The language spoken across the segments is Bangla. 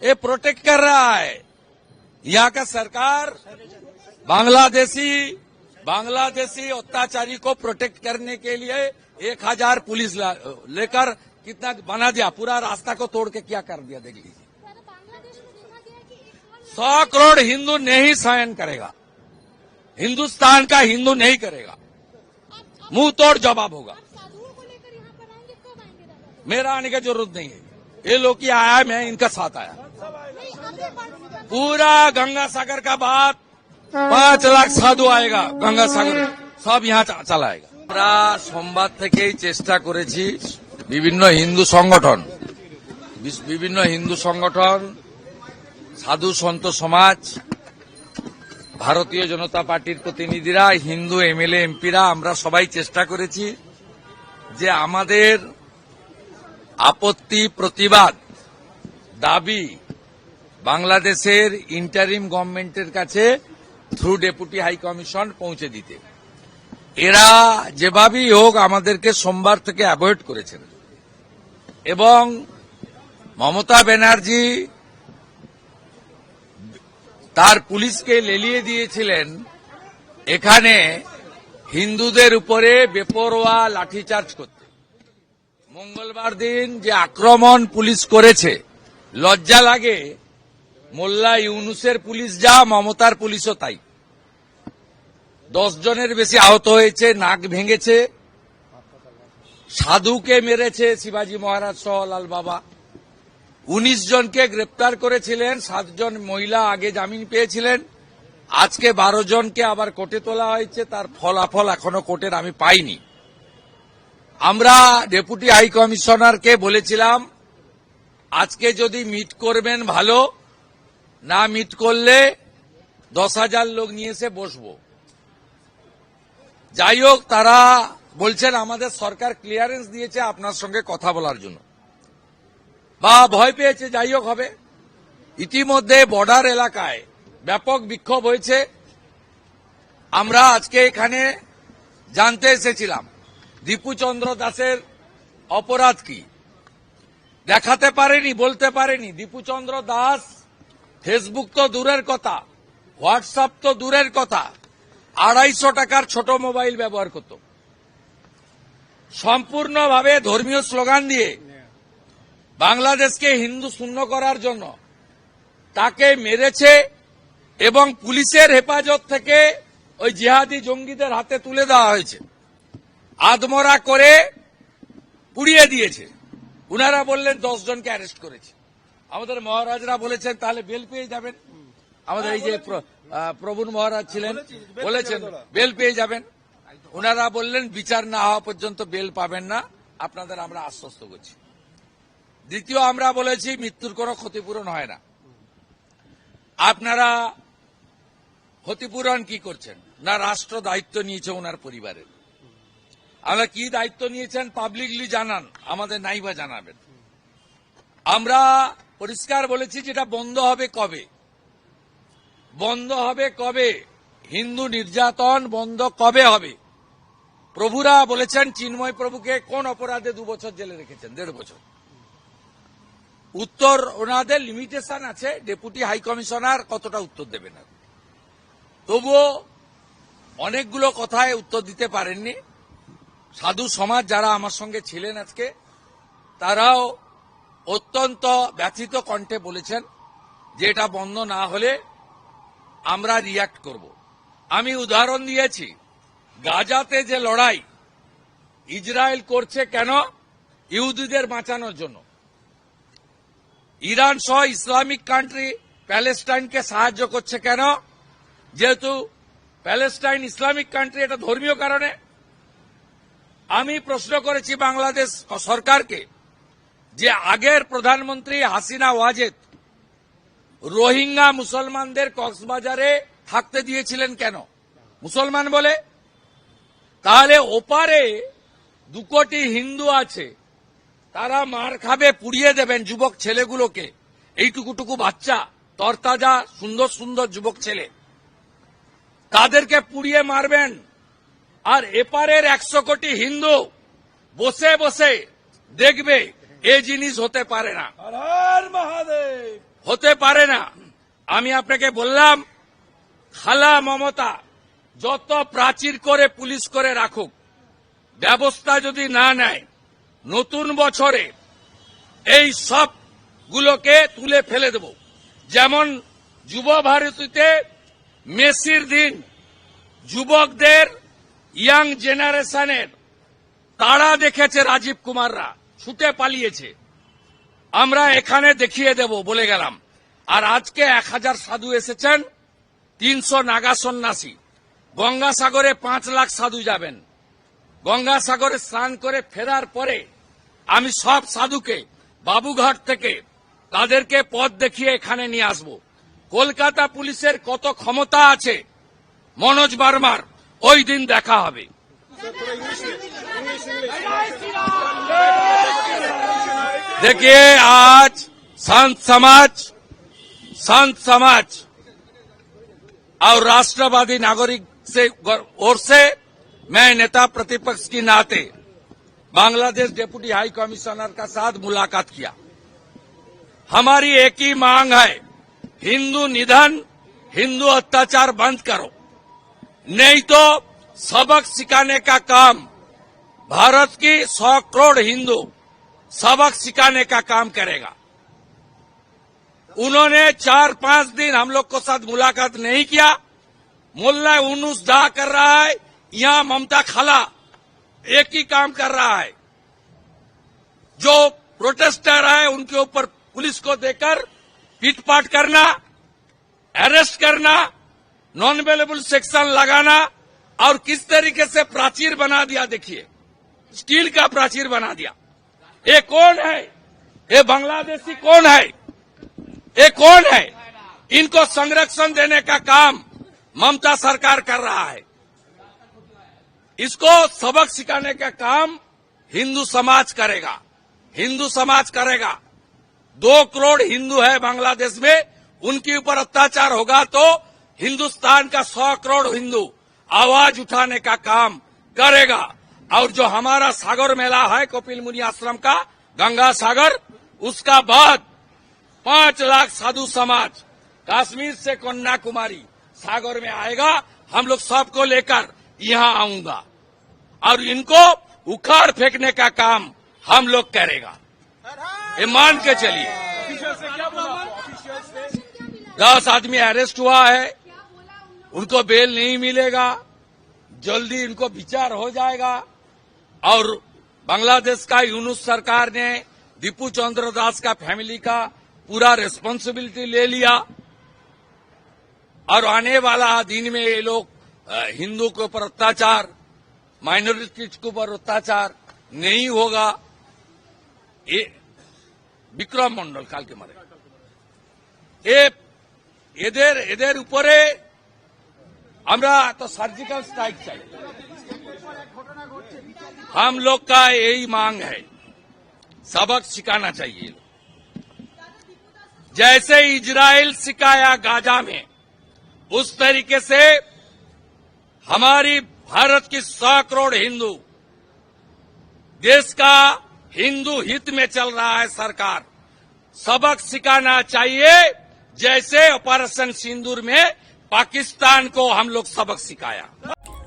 ये प्रोटेक्ट कर रहा है। यहाँ का सरकार बांग्लादेशी अत्याचारी को प्रोटेक्ट करने के लिए 1000 पुलिस लेकर कितना बना दिया, पूरा रास्ता को तोड़ के क्या कर दिया देख लीजिए। 100 करोड़ हिंदू नहीं सहन करेगा, हिंदुस्तान का हिंदू नहीं करेगा, मुंह तोड़ जवाब होगा। मेरा आने की जरूरत नहीं है, ये लोग की आया, मैं इनका साथ आया। पूरा गंगा सागर का बात 5 लाख साधु आएगा, गंगा सागर सब यहाँ चला आएगा। আমরা সোমবার থেকেই চেষ্টা করেছি বিভিন্ন হিন্দু সংগঠন, সাধু সন্ত সমাজ, ভারতীয় জনতা পার্টির প্রতিনিধিরা, হিন্দু এমএলএ এমপিরা, আমরা সবাই চেষ্টা করেছি যে আমাদের আপত্তি, প্রতিবাদ, দাবি বাংলাদেশের ইন্টারিম গভর্নমেন্টের কাছে থ্রু ডেপুটি হাই কমিশন পৌঁছে দিতে। এরা যেভাবেই হোক আমাদেরকে সোমবার থেকে অ্যাভয়েড করেছেন এবং মমতা ব্যানার্জি তার পুলিশকে লেলিয়ে দিয়েছিলেন এখানে হিন্দুদের উপরে বেপরোয়া লাঠিচার্জ করতে। মঙ্গলবার দিন যে আক্রমণ পুলিশ করেছে, লজ্জা লাগে। মোল্লা ইউনুসের পুলিশ যা, মমতার পুলিশও তাই। 10 জনের বেশি আহত হয়েছে, নাক ভেঙেছে, সাধুকে মেরেছে শিবাজি মহারাজ সহ লাল বাবা। 19 জনকে গ্রেপ্তার করেছিলেন, 7 জন মহিলা আগে জামিন পেয়েছিলেন, আজকে 12 জনকে আবার কোর্টে তোলা হয়েছে। তার ফলাফল এখনো কোর্টের আমি পাইনি। আমরা ডেপুটি হাই কমিশনারকে বলেছিলাম আজকে যদি মিট করবেন ভালো, না মিট করলে 10,000 লোক নিয়ে এসে বসবো। যাই হোক, তারা বলছেন আমাদের সরকার ক্লিয়ারেন্স দিয়েছে আপনার সঙ্গে কথা বলার জন্য, বা ভয় পেয়েছে। যাই হোক, হবে। ইতিমধ্যে বর্ডার এলাকায় ব্যাপক বিক্ষোভ হয়েছে। আমরা আজকে এখানে জানতে এসেছিলাম দীপুচন্দ্র দাসের অপরাধ কি, দেখাতে পারেনি, বলতে পারেনি। দীপুচন্দ্র দাস ফেসবুক তো দূরের কথা, হোয়াটসঅ্যাপ তো দূরের কথা, 250 টাকার ছোট মোবাইল ব্যবহার করত। সম্পূর্ণভাবে ধর্মীয় স্লোগান দিয়ে বাংলাদেশকে হিন্দু শূন্য করার জন্য তাকে মেরেছে এবং পুলিশের হেফাজত থেকে ওই জিহাদি জঙ্গিদের হাতে তুলে দেওয়া হয়েছে, আদমরা করে পুড়িয়ে দিয়েছে। উনারা বললেন 10 জনকে অ্যারেস্ট করেছে। আমাদের মহারাজরা বলেছেন তাহলে বেল পেয়ে যাবেন। আমাদের এই যে প্রবীণ মহারাজ ছিলেন, বলেছেন বেল পেয়ে যাবেন। উনারা বললেন বিচার না হওয়া পর্যন্ত বেল পাবেন না, আপনাদের আমরা আশ্বস্ত করছি। দ্বিতীয়, আমরা বলেছি মৃত্যুর কোনো ক্ষতিপূরণ হয় না। আপনারা ক্ষতিপূরণ কি করছেন না, রাষ্ট্র দায়িত্ব নিয়েছে ওনার পরিবারের। আমরা কি দায়িত্ব নিয়েছেন পাবলিকলি জানান, আমাদের নাইবা জানাবেন। আমরা পরিষ্কার বলেছি যেটা বন্ধ হবে কবে, বন্ধ হবে কবে, হিন্দু নির্যাতন বন্ধ কবে হবে। প্রভুরা বলেছেন চিন্ময় প্রভুকে কোন অপরাধে 2 বছর জেলে রেখেছেন, 1.5 বছর। উত্তর ওনাদের লিমিটেশন আছে, ডেপুটি হাই কমিশনার কতটা উত্তর দেবেন না। তবুও অনেকগুলো কথায় উত্তর দিতে পারেননি। সাধু সমাজ যারা আমার সঙ্গে ছিলেন আজকে, তারাও অত্যন্ত ব্যথিত কণ্ঠে বলেছেন যে এটা বন্ধ না হলে আমরা রিয়াক্ট করব। আমি উদাহরণ দিয়েছি, গাজাতে যে লড়াই ইসরায়েল করছে কেন, ইহুদিদের বাঁচানোর জন্য। ইরান সহ ইসলামিক কান্ট্রি প্যালেস্টাইনকে সাহায্য করছে কেন, যেহেতু প্যালেস্টাইন ইসলামিক কান্ট্রি, এটা ধর্মীয় কারণে। আমি প্রশ্ন করেছি বাংলাদেশ সরকারকে যে আগের প্রধানমন্ত্রী হাসিনা ওয়াজেদ রোহিঙ্গা মুসলমানদের কক্সবাজারে থাকতে দিয়েছিলেন কেন, মুসলমান বলে। তাহলে ওপারে 2 কোটি হিন্দু আছে, তারা মার খাবে, পুড়িয়ে দেবেন যুবক ছেলেগুলোকে। এইটুকুটুকু বাচ্চা, তরতাজা সুন্দর সুন্দর যুবক ছেলে, তাদেরকে পুড়িয়ে মারবেন। আর এপারের 100 কোটি হিন্দু বসে বসে দেখবে, এই জিনিস হতে পারে না। হতে পারে না। আমি আপনাকে বললাম, খালা মমতা যত প্রাচীর করে পুলিশ করে রাখুক, ব্যবস্থা যদি না নেয়, নতুন বছরে এই সবগুলোকে তুলে ফেলে দেব। যেমন যুব ভারতীতে মেসির দিন যুবকদের, ইয়াং জেনারেশনের তারা দেখেছে রাজীব কুমাররা, ছুটে পালিয়েছে। আমরা এখানে দেখিয়ে দেব বলে গেলাম। আর আজকে 1000 সাধু এসেছেন, 300 নাগা সন্ন্যাসী। গঙ্গাসাগরে 5 লাখ সাধু যাবেন। গঙ্গাসাগরে স্নান করে ফেরার পরে আমি সব সাধুকে বাবুঘাট থেকে তাদেরকে পথ দেখিয়ে এখানে নিয়ে আসব। কলকাতা পুলিশের কত ক্ষমতা আছে মনোজ বার্মার, ওই দিন দেখা হবে। देखिए, आज संत समाज और राष्ट्रवादी नागरिक से ओर से मैं नेता प्रतिपक्ष की नाते बांग्लादेश डेप्यूटी हाई कमिश्नर का साथ मुलाकात किया। हमारी एक ही मांग है, हिंदू निधन, हिंदू अत्याचार बंद करो, नहीं तो सबक सिखाने का काम भारत की 100 करोड़ हिंदू सबक सिखाने का काम करेगा। उन्होंने 4-5 दिन हम लोग को साथ मुलाकात नहीं किया। मुल्ला यूनुस डा कर रहा है, यहां ममता खाला एक ही काम कर रहा है। जो प्रोटेस्टर है उनके ऊपर पुलिस को देकर पीटपाट करना, अरेस्ट करना, नॉन अवेलेबल सेक्शन लगाना और किस तरीके से प्राचीर बना दिया। देखिए, स्टील का प्राचीर बना दिया। ये कौन है? ये बांग्लादेशी कौन है? ये कौन है? इनको संरक्षण देने का काम ममता सरकार कर रहा है। इसको सबक सिखाने का काम हिंदू समाज करेगा। हिंदू समाज करेगा। 2 करोड़ हिंदू है बांग्लादेश में, उनके ऊपर अत्याचार होगा तो हिंदुस्तान का 100 करोड़ हिंदू आवाज उठाने का काम करेगा। और जो हमारा सागर मेला है कपिल मुनि आश्रम का, गंगा सागर, उसका बाद 5 लाख साधु समाज कश्मीर से कन्याकुमारी सागर में आएगा। हम लोग सबको लेकर यहां आऊंगा और इनको उखाड़ फेंकने का काम हम लोग करेगा। ये मान के चलिए। 10 आदमी अरेस्ट हुआ है, उनको बेल नहीं मिलेगा, जल्दी इनको विचार हो जाएगा। और बांग्लादेश का यूनुस सरकार ने दीपू चंद्र दास का फैमिली का पूरा रिस्पांसिबिलिटी ले लिया और आने वाला दिन में ये लोग हिंदू के ऊपर अत्याचार, माइनॉरिटीज के ऊपर अत्याचार नहीं होगा। ये विक्रम मंडल काल के मारे এদের উপরে আমরা তো সার্জিক্যাল স্ট্রাইক চাই। हम लोग का यही मांग है, सबक सिखाना चाहिए। जैसे इजराइल सिखाया गाजा में, उस तरीके से हमारी भारत की 100 करोड़ हिंदू, देश का हिंदू हित में चल रहा है सरकार, सबक सिखाना चाहिए। जैसे ऑपरेशन सिंदूर में पाकिस्तान को हम लोग सबक सिखाया।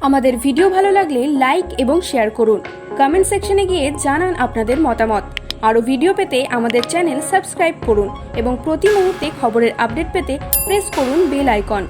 আমাদের ভিডিও ভালো লাগলে লাইক এবং শেয়ার করুন। কমেন্ট সেকশনে গিয়ে জানান আপনাদের মতামত। আরও ভিডিও পেতে আমাদের চ্যানেল সাবস্ক্রাইব করুন এবং প্রতি মুহূর্তে খবরের আপডেট পেতে প্রেস করুন বেল আইকন।